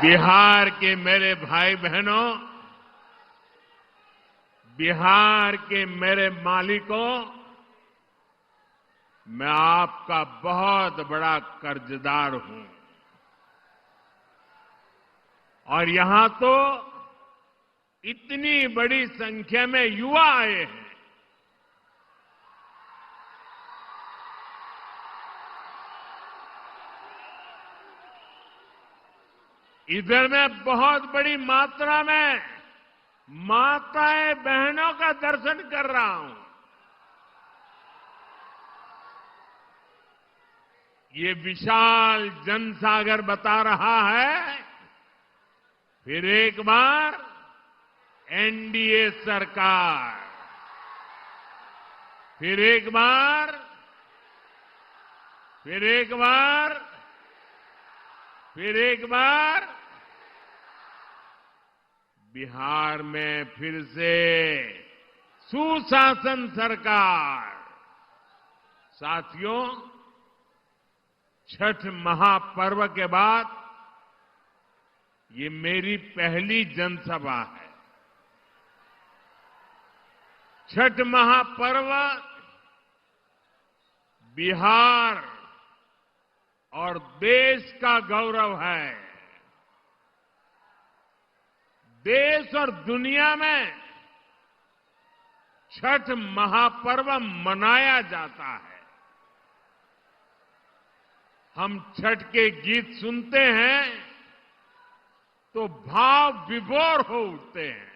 बिहार के मेरे भाई बहनों, बिहार के मेरे मालिकों, मैं आपका बहुत बड़ा कर्जदार हूं। और यहां तो इतनी बड़ी संख्या में युवा आए हैं। इधर में बहुत बड़ी मात्रा में माताएं बहनों का दर्शन कर रहा हूं। ये विशाल जनसागर बता रहा है, फिर एक बार एनडीए सरकार, फिर एक बार, फिर एक बार, फिर एक बार बिहार में फिर से सुशासन सरकार। साथियों, छठ महापर्व के बाद ये मेरी पहली जनसभा है। छठ महापर्व बिहार और देश का गौरव है। देश और दुनिया में छठ महापर्व मनाया जाता है। हम छठ के गीत सुनते हैं तो भाव विभोर हो उठते हैं।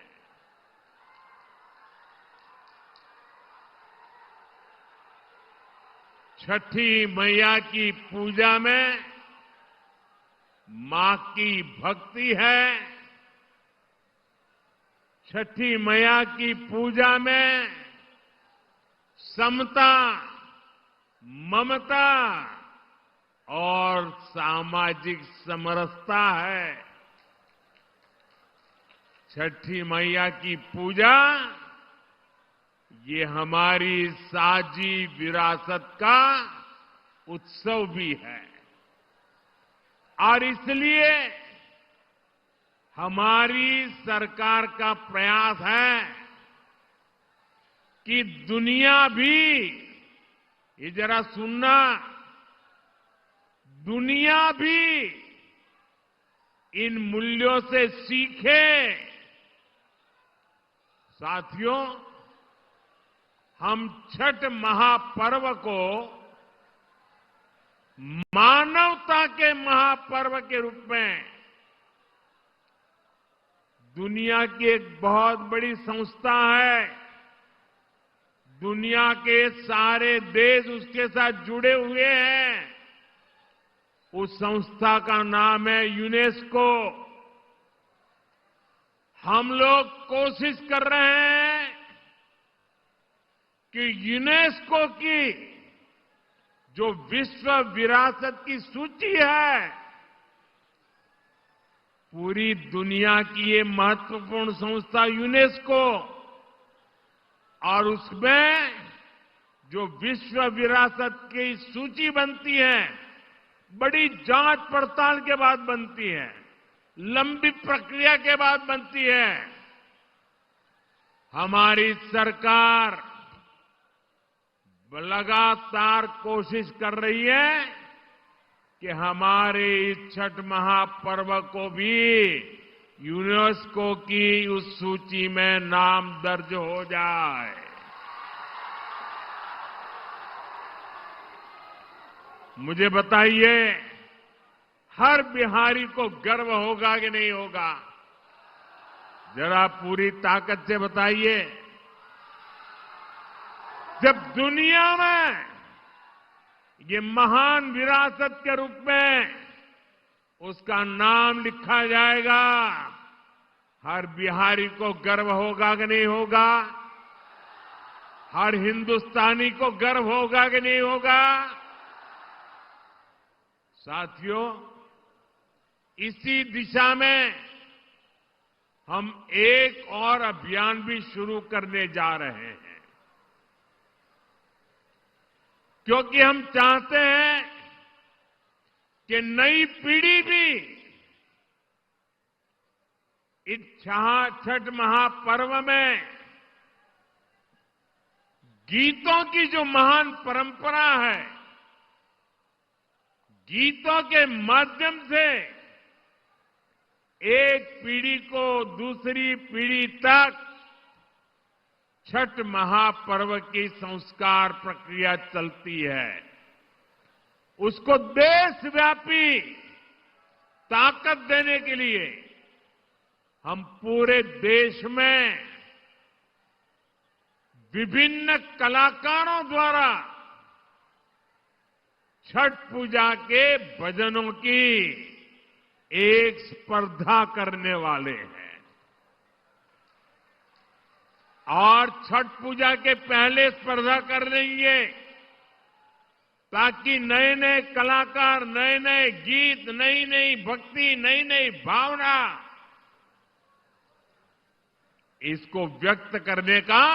छठी मैया की पूजा में मां की भक्ति है। छठी मैया की पूजा में समता, ममता और सामाजिक समरसता है। छठी मैया की पूजा ये हमारी साझी विरासत का उत्सव भी है। और इसलिए हमारी सरकार का प्रयास है कि दुनिया भी, ये जरा सुनना, दुनिया भी इन मूल्यों से सीखे। साथियों, हम छठ महापर्व को मानवता के महापर्व के रूप में दुनिया की एक बहुत बड़ी संस्था है। दुनिया के सारे देश उसके साथ जुड़े हुए हैं। उस संस्था का नाम है यूनेस्को। हम लोग कोशिश कर रहे हैं कि यूनेस्को की जो विश्व विरासत की सूची है, पूरी दुनिया की ये महत्वपूर्ण संस्था यूनेस्को, और उसमें जो विश्व विरासत की सूची बनती है, बड़ी जांच पड़ताल के बाद बनती है, लंबी प्रक्रिया के बाद बनती है। हमारी सरकार लगातार कोशिश कर रही है कि हमारे इस छठ महापर्व को भी यूनेस्को की उस सूची में नाम दर्ज हो जाए। मुझे बताइए, हर बिहारी को गर्व होगा कि नहीं होगा? जरा पूरी ताकत से बताइए। जब दुनिया में ये महान विरासत के रूप में उसका नाम लिखा जाएगा, हर बिहारी को गर्व होगा कि नहीं होगा? हर हिंदुस्तानी को गर्व होगा कि नहीं होगा? साथियों, इसी दिशा में हम एक और अभियान भी शुरू करने जा रहे हैं, क्योंकि हम चाहते हैं कि नई पीढ़ी भी इस छठ महापर्व में गीतों की जो महान परंपरा है, गीतों के माध्यम से एक पीढ़ी को दूसरी पीढ़ी तक छठ महापर्व की संस्कार प्रक्रिया चलती है। उसको देशव्यापी ताकत देने के लिए हम पूरे देश में विभिन्न कलाकारों द्वारा छठ पूजा के भजनों की एक स्पर्धा करने वाले हैं। और छठ पूजा के पहले स्पर्धा कर रही है ताकि नए नए कलाकार, नए नए गीत, नई नई भक्ति, नई नई भावना, इसको व्यक्त करने का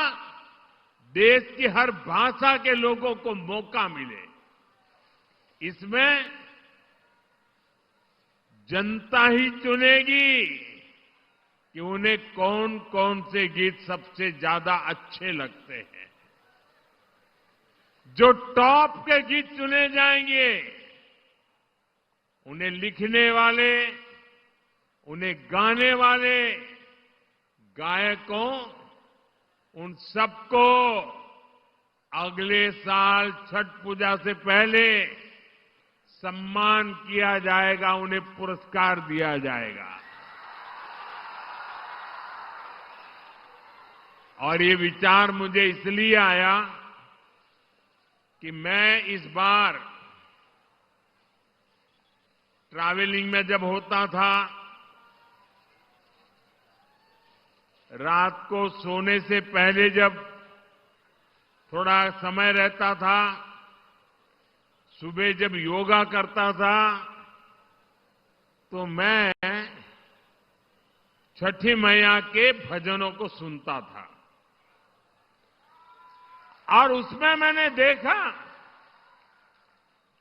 देश की हर भाषा के लोगों को मौका मिले। इसमें जनता ही चुनेगी कि उन्हें कौन कौन से गीत सबसे ज्यादा अच्छे लगते हैं। जो टॉप के गीत चुने जाएंगे, उन्हें लिखने वाले, उन्हें गाने वाले गायकों, उन सबको अगले साल छठ पूजा से पहले सम्मान किया जाएगा, उन्हें पुरस्कार दिया जाएगा। और ये विचार मुझे इसलिए आया कि मैं इस बार ट्रैवलिंग में जब होता था, रात को सोने से पहले जब थोड़ा समय रहता था, सुबह जब योगा करता था, तो मैं छठी मैया के भजनों को सुनता था। और उसमें मैंने देखा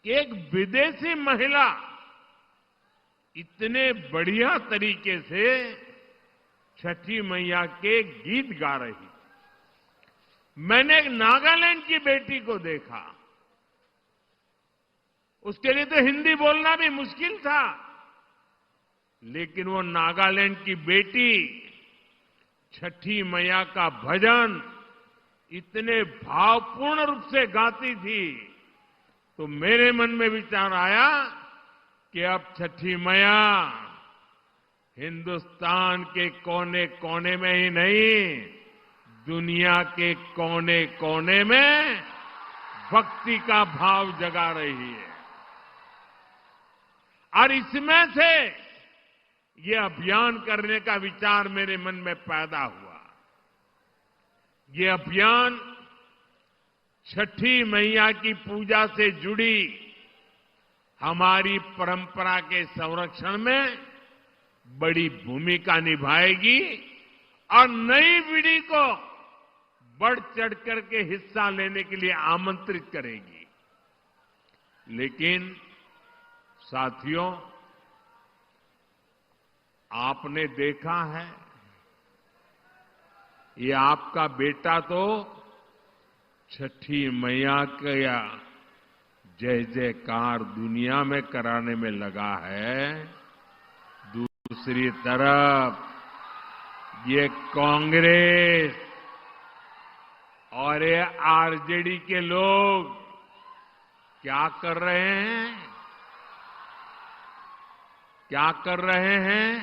कि एक विदेशी महिला इतने बढ़िया तरीके से छठी मैया के गीत गा रही। मैंने एक नागालैंड की बेटी को देखा, उसके लिए तो हिंदी बोलना भी मुश्किल था, लेकिन वो नागालैंड की बेटी छठी मैया का भजन इतने भावपूर्ण रूप से गाती थी, तो मेरे मन में विचार आया कि अब छठी मैया हिंदुस्तान के कोने कोने में ही नहीं, दुनिया के कोने कोने में भक्ति का भाव जगा रही है। और इसमें से ये अभियान करने का विचार मेरे मन में पैदा हुआ। ये अभियान छठी मैया की पूजा से जुड़ी हमारी परंपरा के संरक्षण में बड़ी भूमिका निभाएगी और नई पीढ़ी को बढ़ चढ़ करके हिस्सा लेने के लिए आमंत्रित करेगी। लेकिन साथियों, आपने देखा है, ये आपका बेटा तो छठी मैया का जय जयकार दुनिया में कराने में लगा है। दूसरी तरफ ये कांग्रेस और ये आरजेडी के लोग क्या कर रहे हैं? क्या कर रहे हैं?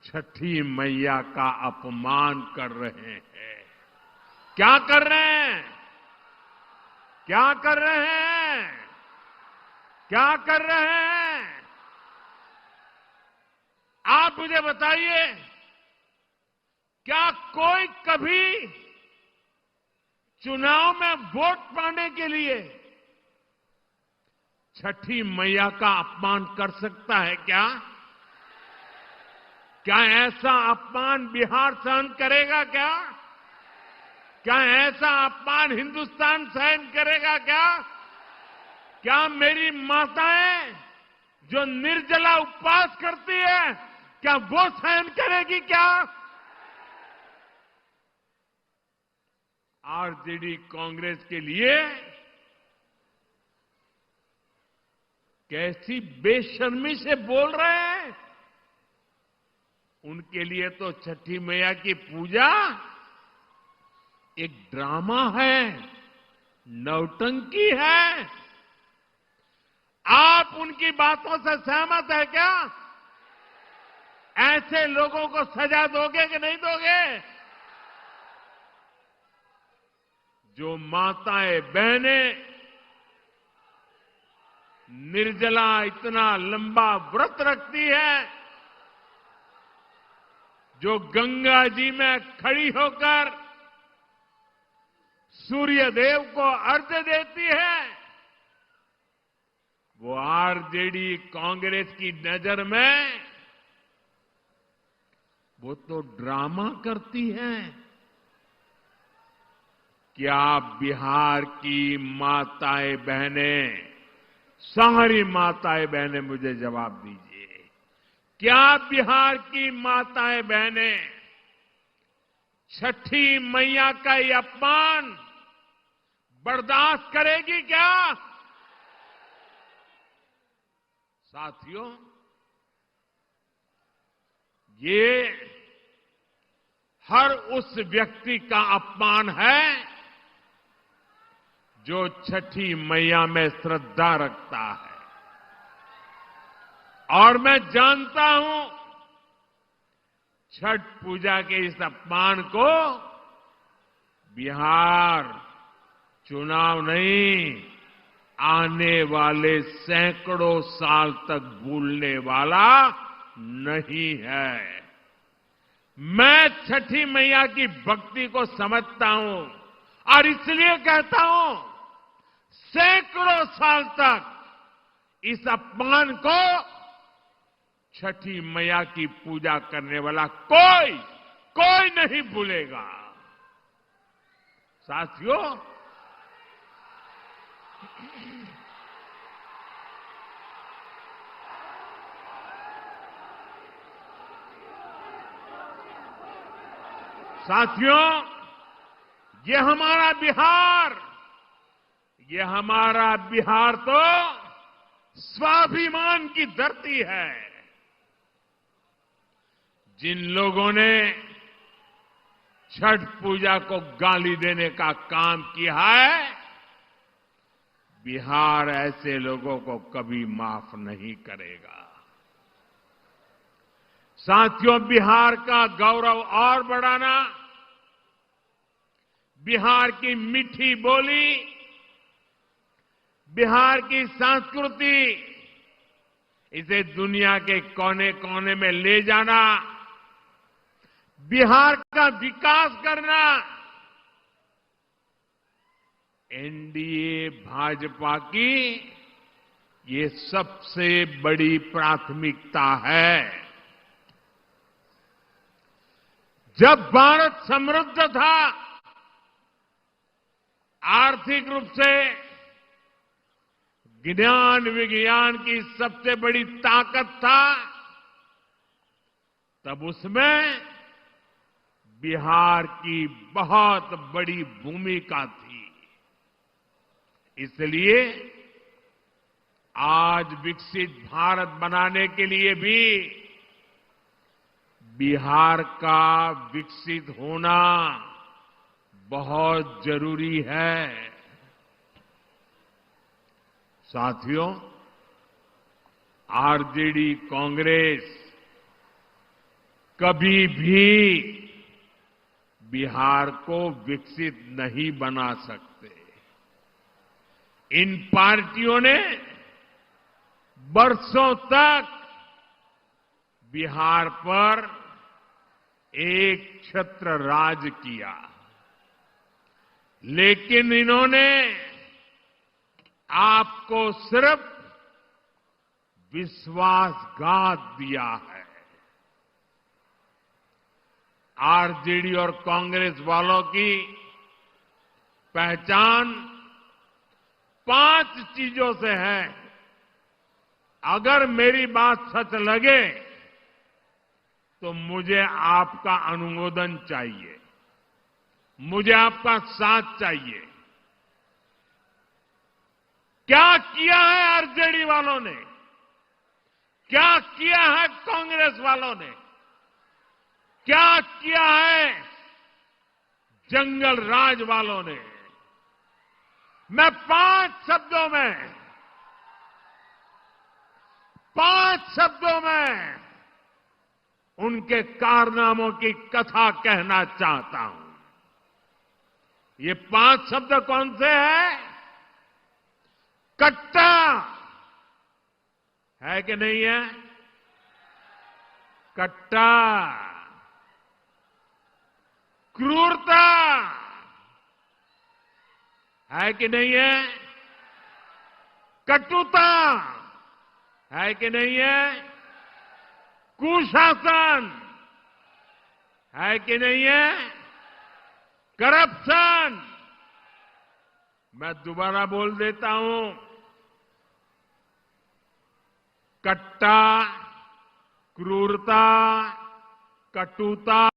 छठी मैया का अपमान कर रहे हैं। क्या कर रहे हैं? क्या कर रहे हैं? क्या कर रहे हैं? आप मुझे बताइए, क्या कोई कभी चुनाव में वोट पाने के लिए छठी मैया का अपमान कर सकता है क्या? क्या ऐसा अपमान बिहार सहन करेगा क्या? क्या ऐसा अपमान हिंदुस्तान सहन करेगा क्या? क्या मेरी माताएं जो निर्जला उपवास करती है, क्या वो सहन करेगी क्या? आरजेडी कांग्रेस के लिए कैसी बेशर्मी से बोल रहे हैं। उनके लिए तो छठी मैया की पूजा एक ड्रामा है, नौटंकी है। आप उनकी बातों से सहमत है क्या? ऐसे लोगों को सजा दोगे कि नहीं दोगे? जो माताएं बहनें निर्जला इतना लंबा व्रत रखती है, जो गंगा जी में खड़ी होकर सूर्य देव को अर्घ्य देती है, वो आरजेडी कांग्रेस की नजर में वो तो ड्रामा करती है। क्या बिहार की माताएं बहनें, सारी माताएं बहनें मुझे जवाब दीजिए, क्या बिहार की माताएं बहनें छठी मैया का ये अपमान बर्दाश्त करेगी क्या? साथियों, ये हर उस व्यक्ति का अपमान है जो छठी मैया में श्रद्धा रखता है। और मैं जानता हूं छठ पूजा के इस अपमान को बिहार चुनाव नहीं, आने वाले सैकड़ों साल तक भूलने वाला नहीं है। मैं छठी मैया की भक्ति को समझता हूं और इसलिए कहता हूं, सैकड़ों साल तक इस अपमान को छठी मैया की पूजा करने वाला कोई नहीं भूलेगा। साथियों, ये हमारा बिहार तो स्वाभिमान की धरती है। जिन लोगों ने छठ पूजा को गाली देने का काम किया है, बिहार ऐसे लोगों को कभी माफ नहीं करेगा। साथियों, बिहार का गौरव और बढ़ाना, बिहार की मीठी बोली, बिहार की संस्कृति, इसे दुनिया के कोने कोने में ले जाना, बिहार का विकास करना, एनडीए भाजपा की ये सबसे बड़ी प्राथमिकता है। जब भारत समृद्ध था, आर्थिक रूप से ज्ञान विज्ञान की सबसे बड़ी ताकत था, तब उसमें बिहार की बहुत बड़ी भूमिका थी। इसलिए आज विकसित भारत बनाने के लिए भी बिहार का विकसित होना बहुत जरूरी है। साथियों, आरजेडी कांग्रेस कभी भी बिहार को विकसित नहीं बना सकते। इन पार्टियों ने बरसों तक बिहार पर एक छत्र राज किया, लेकिन इन्होंने आपको सिर्फ विश्वासघात दिया है। आरजेडी और कांग्रेस वालों की पहचान 5 चीजों से है। अगर मेरी बात सच लगे तो मुझे आपका अनुमोदन चाहिए, मुझे आपका साथ चाहिए। क्या किया है आरजेडी वालों ने, क्या किया है कांग्रेस वालों ने, क्या किया है जंगल राज वालों ने? मैं 5 शब्दों में उनके कारनामों की कथा कहना चाहता हूं। ये 5 शब्द कौन से हैं? कट्टा है कि नहीं है? कट्टा, क्रूरता है कि नहीं है? कटुता है कि नहीं है? कुशासन है कि नहीं है? करप्शन। मैं दोबारा बोल देता हूं, कट्टा, क्रूरता, कटुता,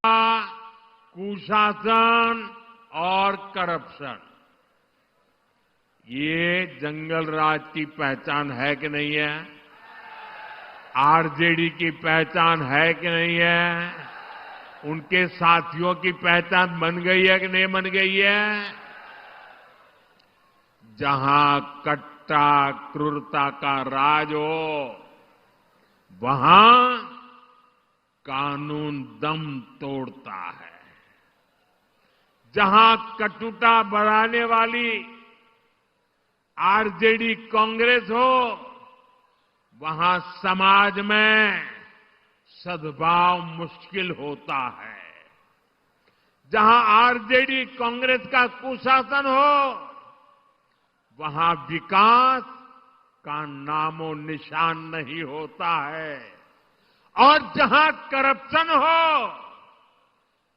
कुशासन और करप्शन, ये जंगल राज की पहचान है कि नहीं है? आरजेडी की पहचान है कि नहीं है? उनके साथियों की पहचान बन गई है कि नहीं बन गई है? जहां कट्टा क्रूरता का राज हो, वहां कानून दम तोड़ता है। जहां कटुता बढ़ाने वाली आरजेडी कांग्रेस हो, वहां समाज में सद्भाव मुश्किल होता है। जहां आरजेडी कांग्रेस का कुशासन हो, वहां विकास का नामो निशान नहीं होता है। और जहां करप्शन हो,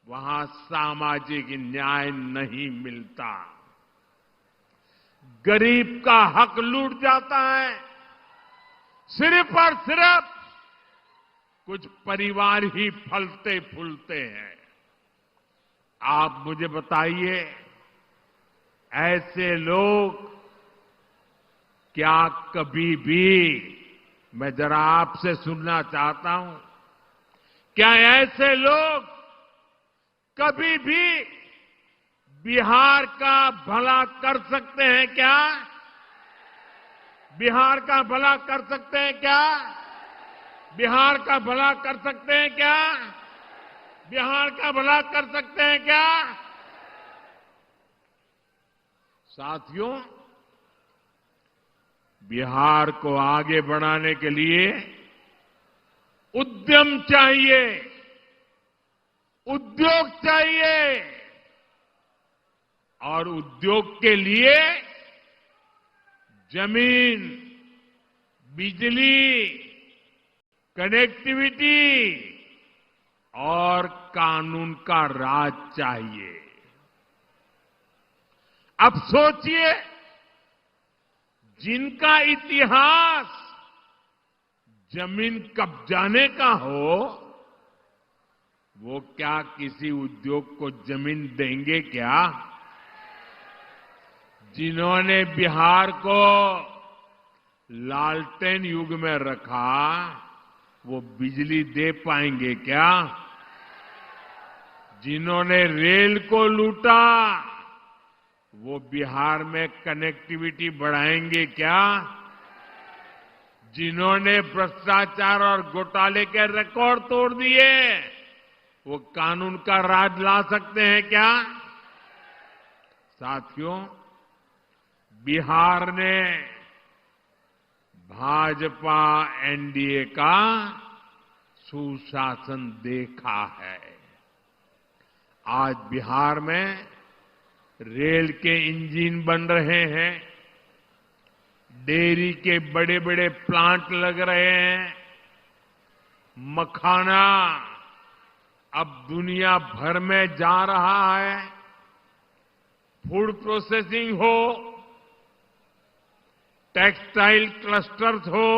वहां सामाजिक न्याय नहीं मिलता। गरीब का हक लूट जाता है। सिर्फ और सिर्फ कुछ परिवार ही फलते फूलते हैं। आप मुझे बताइए, ऐसे लोग क्या कभी भी, मैं जरा आपसे सुनना चाहता हूं, क्या ऐसे लोग कभी भी बिहार का भला कर सकते हैं क्या? बिहार का भला कर सकते हैं क्या? बिहार का भला कर सकते हैं क्या? बिहार का भला कर सकते हैं क्या? साथियों, बिहार को आगे बढ़ाने के लिए उद्यम चाहिए, उद्योग चाहिए, और उद्योग के लिए जमीन, बिजली, कनेक्टिविटी और कानून का राज चाहिए। अब सोचिए, जिनका इतिहास जमीन कब्जाने का हो, वो क्या किसी उद्योग को जमीन देंगे क्या? जिन्होंने बिहार को लालटेन युग में रखा, वो बिजली दे पाएंगे क्या? जिन्होंने रेल को लूटा, वो बिहार में कनेक्टिविटी बढ़ाएंगे क्या? जिन्होंने भ्रष्टाचार और घोटाले के रिकॉर्ड तोड़ दिए, वो कानून का राज ला सकते हैं क्या? साथियों, बिहार ने भाजपा एनडीए का सुशासन देखा है। आज बिहार में रेल के इंजन बन रहे हैं, डेयरी के बड़े बड़े प्लांट लग रहे हैं, मखाना अब दुनिया भर में जा रहा है, फूड प्रोसेसिंग हो, टेक्सटाइल क्लस्टर्स हो,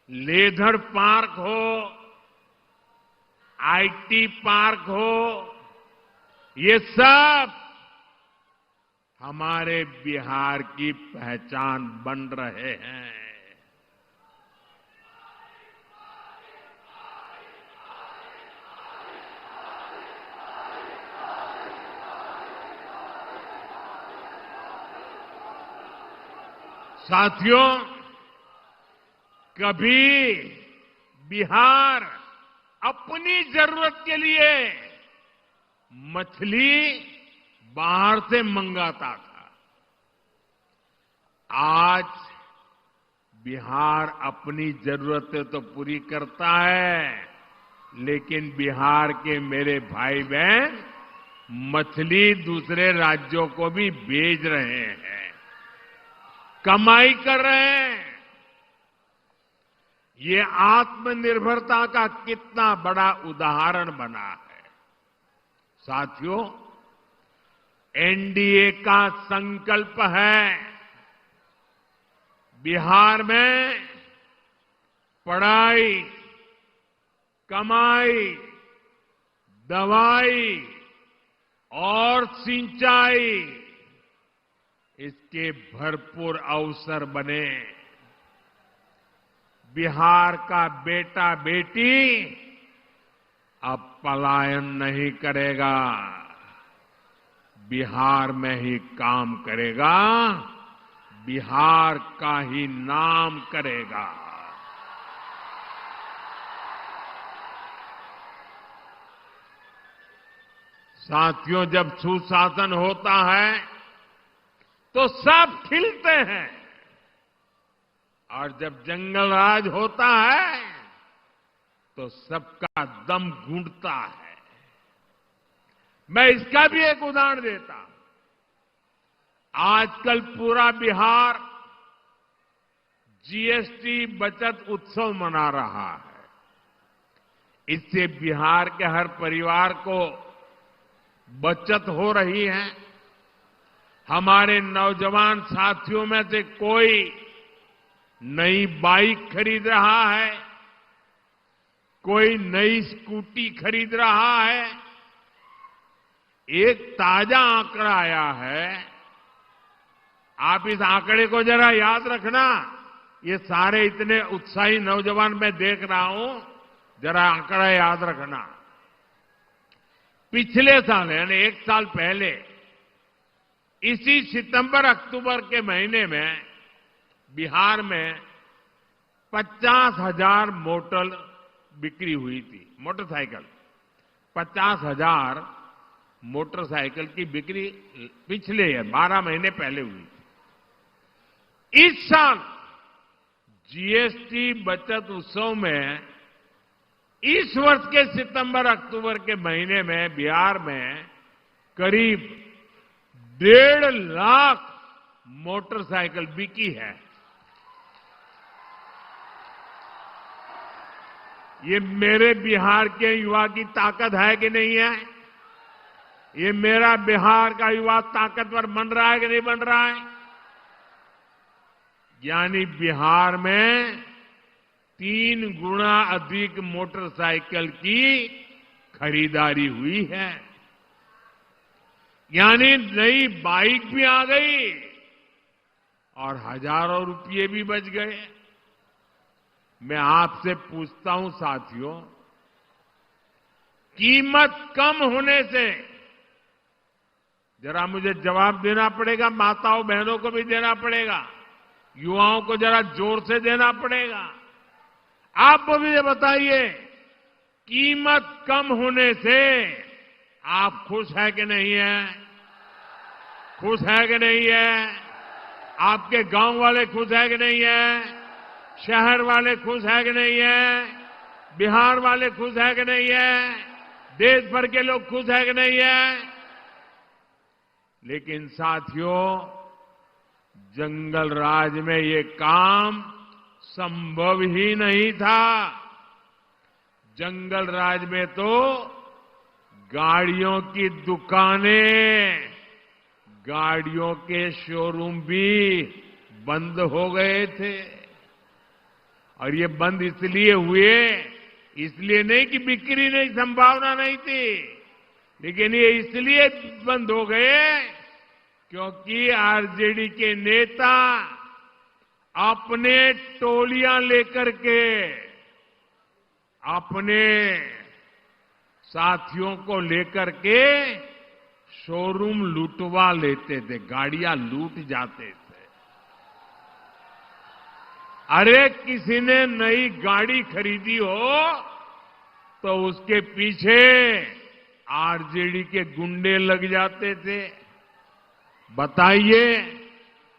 लेदर पार्क हो, आईटी पार्क हो, ये सब हमारे बिहार की पहचान बन रहे हैं। साथियों, कभी बिहार अपनी जरूरत के लिए मछली बाहर से मंगाता था। आज बिहार अपनी जरूरतें तो पूरी करता है, लेकिन बिहार के मेरे भाई बहन मछली दूसरे राज्यों को भी भेज रहे हैं, कमाई कर रहे हैं। ये आत्मनिर्भरता का कितना बड़ा उदाहरण बना है। साथियों, एनडीए का संकल्प है बिहार में पढ़ाई, कमाई, दवाई और सिंचाई, इसके भरपूर अवसर बने। बिहार का बेटा बेटी अब पलायन नहीं करेगा, बिहार में ही काम करेगा, बिहार का ही नाम करेगा। साथियों, जब सुशासन होता है तो सब खिलते हैं, और जब जंगल राज होता है तो सबका दम घुटता है। मैं इसका भी एक उदाहरण देता हूं। आजकल पूरा बिहार जीएसटी बचत उत्सव मना रहा है। इससे बिहार के हर परिवार को बचत हो रही है। हमारे नौजवान साथियों में से कोई नई बाइक खरीद रहा है, कोई नई स्कूटी खरीद रहा है। एक ताजा आंकड़ा आया है, आप इस आंकड़े को जरा याद रखना। ये सारे इतने उत्साही नौजवान मैं देख रहा हूं, जरा आंकड़ा याद रखना। पिछले साल यानी एक साल पहले इसी सितंबर अक्टूबर के महीने में बिहार में 50,000 मोटर बिक्री हुई थी। मोटरसाइकिल 50,000 मोटरसाइकिल की बिक्री पिछले 12 महीने पहले हुई थी। इस साल जीएसटी बचत उत्सव में इस वर्ष के सितंबर अक्टूबर के महीने में बिहार में करीब 1.5 लाख मोटरसाइकिल बिकी है। ये मेरे बिहार के युवा की ताकत है कि नहीं है? ये मेरा बिहार का युवा ताकतवर बन रहा है कि नहीं बन रहा है? यानी बिहार में 3 गुना अधिक मोटरसाइकिल की खरीदारी हुई है। यानी नई बाइक भी आ गई और हजारों रुपये भी बच गए। मैं आपसे पूछता हूं साथियों, कीमत कम होने से, जरा मुझे जवाब देना पड़ेगा, माताओं बहनों को भी देना पड़ेगा, युवाओं को जरा जोर से देना पड़ेगा। आप मुझे बताइए, कीमत कम होने से आप खुश है कि नहीं है? खुश है कि नहीं है? आपके गांव वाले खुश है कि नहीं है? शहर वाले खुश है कि नहीं है? बिहार वाले खुश है कि नहीं है? देश भर के लोग खुश है कि नहीं है? लेकिन साथियों, जंगल राज में ये काम संभव ही नहीं था। जंगल राज में तो गाड़ियों की दुकानें, गाड़ियों के शोरूम भी बंद हो गए थे। और ये बंद इसलिए हुए, इसलिए नहीं कि बिक्री नहीं, संभावना नहीं थी, लेकिन ये इसलिए बंद हो गए क्योंकि आरजेडी के नेता अपने टोलियां लेकर के अपने साथियों को लेकर के शोरूम लूटवा लेते थे, गाड़ियां लूट जाते थे। अरे किसी ने नई गाड़ी खरीदी हो तो उसके पीछे आरजेडी के गुंडे लग जाते थे। बताइए,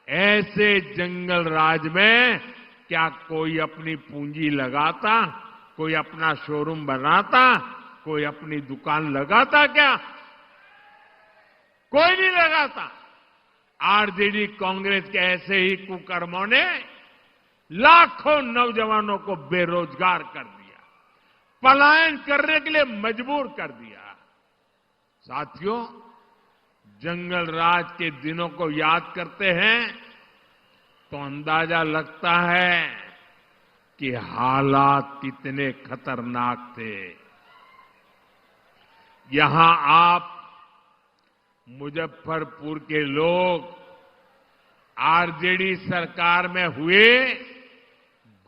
ऐसे जंगल राज में क्या कोई अपनी पूंजी लगाता, कोई अपना शोरूम बनाता, कोई अपनी दुकान लगाता? क्या कोई नहीं लगाता। आरजेडी कांग्रेस के ऐसे ही कुकर्मों ने लाखों नौजवानों को बेरोजगार कर दिया, पलायन करने के लिए मजबूर कर दिया। साथियों, जंगल राज के दिनों को याद करते हैं तो अंदाजा लगता है कि हालात कितने खतरनाक थे। यहां आप मुजफ्फरपुर के लोग आरजेडी सरकार में हुए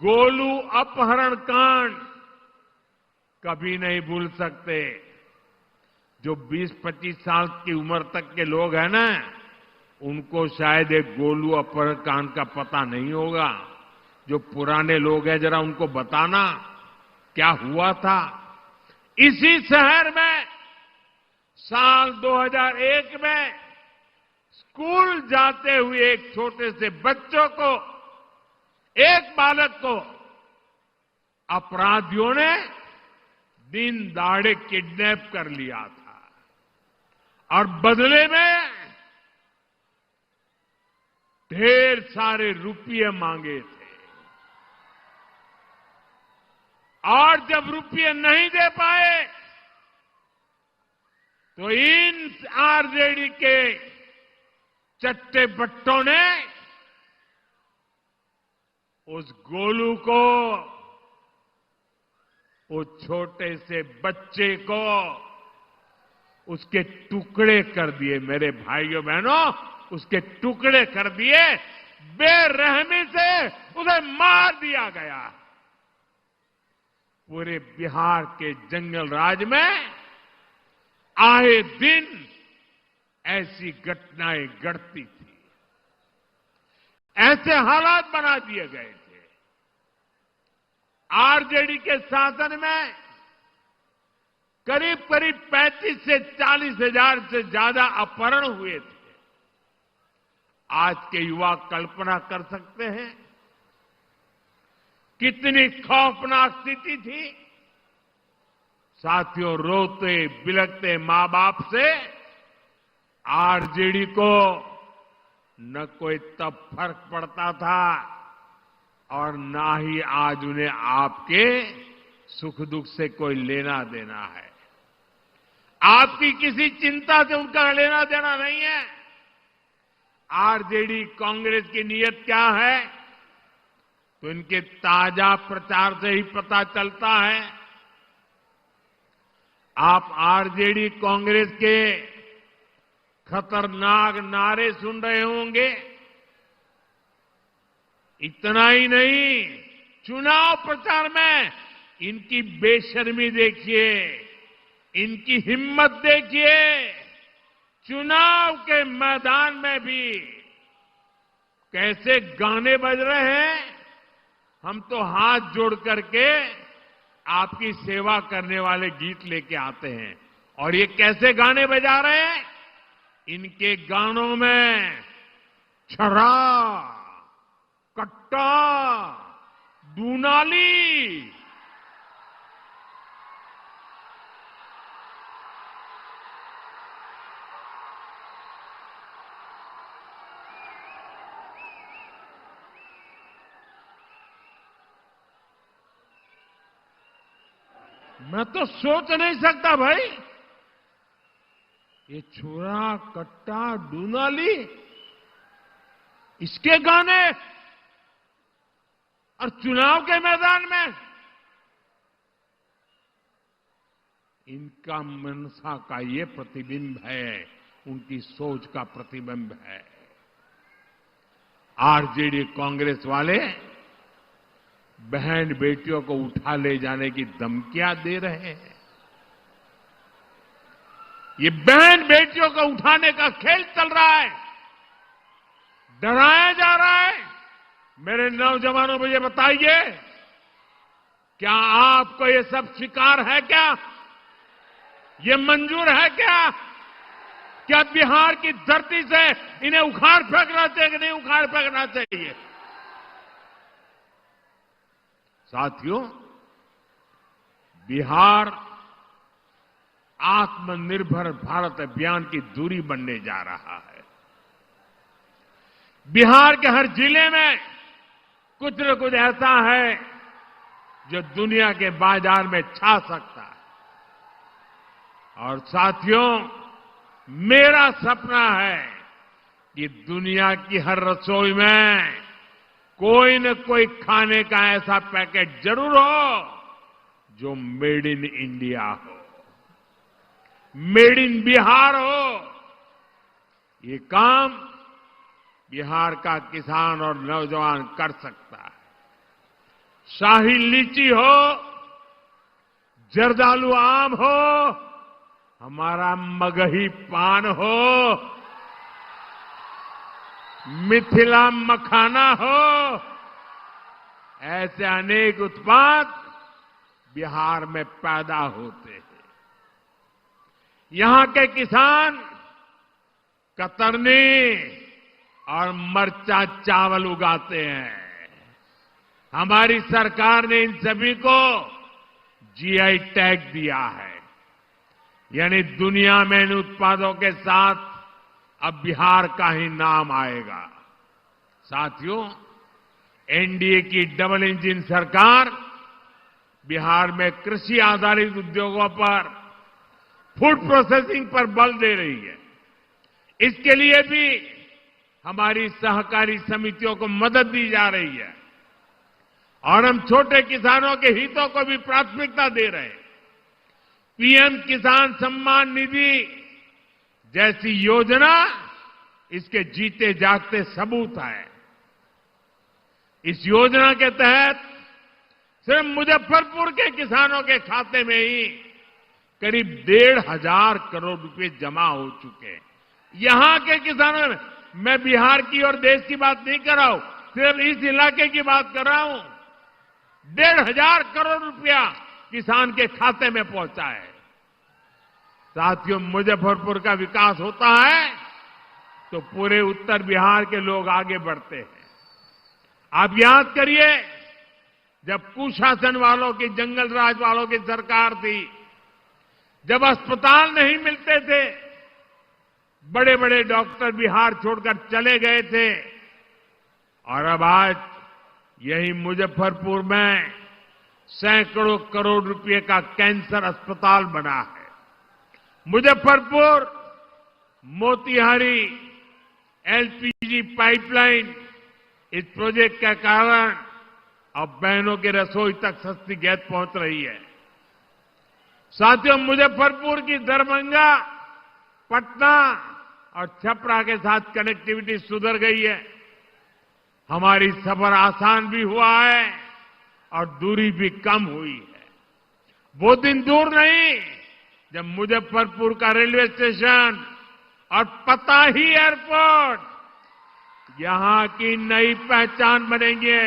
गोलू अपहरण कांड कभी नहीं भूल सकते। जो 20-25 साल की उम्र तक के लोग हैं ना, उनको शायद एक गोलू अपहरण कांड का पता नहीं होगा। जो पुराने लोग हैं, जरा उनको बताना क्या हुआ था। इसी शहर में साल 2001 में स्कूल जाते हुए एक छोटे से बच्चों को, एक बालक को अपराधियों ने दिन दहाड़े किडनैप कर लिया था और बदले में ढेर सारे रुपये मांगे थे। और जब रुपये नहीं दे पाए तो इन आरजेडी के चट्टे बट्टों ने उस गोलू को, वो छोटे से बच्चे को उसके टुकड़े कर दिए। मेरे भाइयों बहनों, उसके टुकड़े कर दिए, बेरहमी से उसे मार दिया गया। पूरे बिहार के जंगल राज में आए दिन ऐसी घटनाएं घटती थी, ऐसे हालात बना दिए गए थे। आरजेडी के शासन में करीब करीब 35 से 40 हजार से ज्यादा अपहरण हुए थे। आज के युवा कल्पना कर सकते हैं कितनी खौफनाक स्थिति थी। साथियों, रोते बिलखते मां बाप से आरजेडी को न कोई तब फर्क पड़ता था और ना ही आज उन्हें आपके सुख दुख से कोई लेना देना है। आपकी किसी चिंता से उनका लेना देना नहीं है। आरजेडी कांग्रेस की नीयत क्या है तो इनके ताजा प्रचार से ही पता चलता है। आप आरजेडी कांग्रेस के खतरनाक नारे सुन रहे होंगे। इतना ही नहीं, चुनाव प्रचार में इनकी बेशर्मी देखिए, इनकी हिम्मत देखिए। चुनाव के मैदान में भी कैसे गाने बज रहे हैं। हम तो हाथ जोड़ करके आपकी सेवा करने वाले गीत लेके आते हैं, और ये कैसे गाने बजा रहे हैं। इनके गानों में छड़ा, कट्टा, दूनाली, मैं तो सोच नहीं सकता भाई। ये छुरा, कट्टा, डूनाली, इसके गाने और चुनाव के मैदान में। इनका मनसा का ये प्रतिबिंब है, उनकी सोच का प्रतिबिंब है। आरजेडी कांग्रेस वाले बहन बेटियों को उठा ले जाने की धमकियां दे रहे हैं। ये बहन बेटियों को उठाने का खेल चल रहा है, डराया जा रहा है। मेरे नौजवानों को ये बताइए, क्या आपको ये सब स्वीकार है? क्या ये मंजूर है? क्या बिहार की धरती से इन्हें उखाड़ फेंकना चाहिए कि नहीं उखाड़ फेंकना चाहिए? साथियों, बिहार आत्मनिर्भर भारत अभियान की धुरी बनने जा रहा है। बिहार के हर जिले में कुछ न कुछ ऐसा है जो दुनिया के बाजार में छा सकता है। और साथियों, मेरा सपना है कि दुनिया की हर रसोई में कोई न कोई खाने का ऐसा पैकेट जरूर हो जो मेड इन इंडिया हो, मेड इन बिहार हो। ये काम बिहार का किसान और नौजवान कर सकता है। शाही लीची हो, जर्दालू आम हो, हमारा मगही पान हो, मिथिला मखाना हो, ऐसे अनेक उत्पाद बिहार में पैदा होते हैं। यहां के किसान कतरनी और मरचा चावल उगाते हैं। हमारी सरकार ने इन सभी को जीआई टैग दिया है, यानी दुनिया में इन उत्पादों के साथ अब बिहार का ही नाम आएगा। साथियों, एनडीए की डबल इंजन सरकार बिहार में कृषि आधारित उद्योगों पर, फूड प्रोसेसिंग पर बल दे रही है। इसके लिए भी हमारी सहकारी समितियों को मदद दी जा रही है और हम छोटे किसानों के हितों को भी प्राथमिकता दे रहे हैं। पीएम किसान सम्मान निधि जैसी योजना इसके जीते जागते सबूत है। इस योजना के तहत सिर्फ मुजफ्फरपुर के किसानों के खाते में ही करीब 1,500 करोड़ रुपए जमा हो चुके हैं। यहां के किसानों में, मैं बिहार की और देश की बात नहीं कर रहा हूं, सिर्फ इस इलाके की बात कर रहा हूं। 1,500 करोड़ रुपया किसान के खाते में पहुंचा है। साथियों, मुजफ्फरपुर का विकास होता है तो पूरे उत्तर बिहार के लोग आगे बढ़ते हैं। आप याद करिए, जब कुशासन वालों की, जंगल राज वालों की सरकार थी, जब अस्पताल नहीं मिलते थे, बड़े बड़े डॉक्टर बिहार छोड़कर चले गए थे, और अब आज यही मुजफ्फरपुर में सैकड़ों करोड़ रुपए का कैंसर अस्पताल बना है। मुजफ्फरपुर मोतिहारी एलपीजी पाइपलाइन, इस प्रोजेक्ट के कारण अब बहनों की रसोई तक सस्ती गैस पहुंच रही है। साथियों, मुजफ्फरपुर की दरभंगा, पटना और छपरा के साथ कनेक्टिविटी सुधर गई है। हमारी सफर आसान भी हुआ है और दूरी भी कम हुई है। वो दिन दूर नहीं जब मुजफ्फरपुर का रेलवे स्टेशन और पताही एयरपोर्ट यहां की नई पहचान बनेंगे।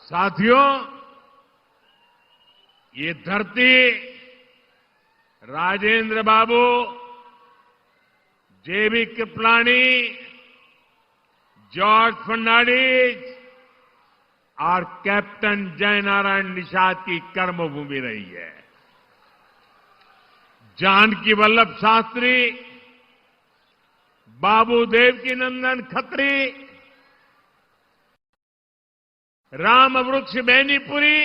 साथियों, ये धरती राजेंद्र बाबू, जेबी कृपलानी, जॉर्ज फर्नांडिस और कैप्टन जयनारायण निषाद की कर्मभूमि रही है। जानकी वल्लभ शास्त्री, बाबू देवकीनंदन खत्री, राम वृक्ष बेनीपुरी